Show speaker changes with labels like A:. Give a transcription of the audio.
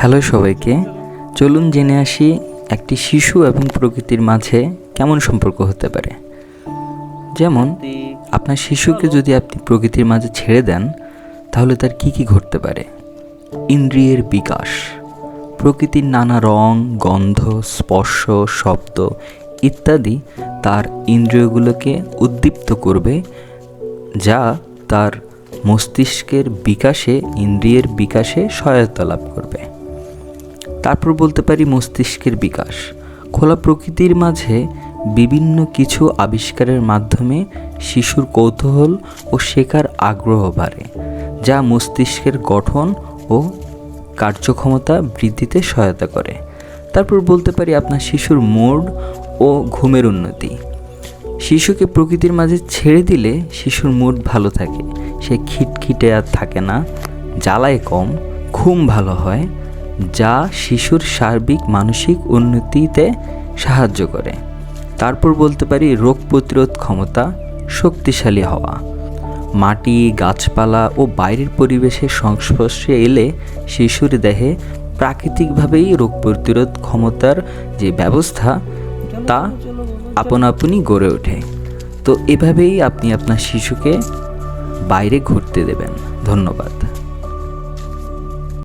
A: Hello সবাইকে, চলুন জেনে আসি একটি শিশু এবং প্রকৃতির মাঝে কেমন সম্পর্ক হতে পারে। যেমন আপনার শিশুকে যদি আপনি প্রকৃতির মাঝে ছেড়ে দেন, তাহলে তার কি কি ঘটতে পারে। ইন্দ্রিয়ের বিকাশ, প্রকৃতির নানা রং, গন্ধ, স্পর্শ, শব্দ ইত্যাদি তার ইন্দ্রিয়গুলোকে উদ্দীপ্ত করবে, যা তার মস্তিষ্কের বিকাশে, ইন্দ্রিয়ের বিকাশে সহায়তা লাভ করবে। তারপর বলতে পারি মস্তিষ্কের বিকাশ। খোলা প্রকৃতির মাঝে বিভিন্ন কিছু আবিষ্কারের মাধ্যমে শিশুর কৌতূহল ও শেখার আগ্রহ বাড়ে, যা মস্তিষ্কের গঠন ও কার্যক্ষমতা বৃদ্ধিতে সহায়তা করে। তারপর বলতে পারি আপনার শিশুর মুড ও ঘুমের উন্নতি। শিশুকে প্রকৃতির মাঝে ছেড়ে দিলে শিশুর মুড ভালো থাকে, সে খিটখিটে আর থাকে না, জ্বালায় কম, ঘুম ভালো হয়, যা শিশুর সার্বিক মানসিক উন্নতিতে সাহায্য করে। তারপর বলতে পারি রোগ প্রতিরোধ ক্ষমতা শক্তিশালী হওয়া। মাটি, গাছপালা ও বাইরের পরিবেশের সংস্পর্শে এলে শিশুর দেহে প্রাকৃতিকভাবেই রোগ প্রতিরোধ ক্ষমতার যে ব্যবস্থা তা আপনা আপনি গড়ে ওঠে। তো এভাবেই আপনি আপনার শিশুকে বাইরে ঘুরতে দেবেন। ধন্যবাদ।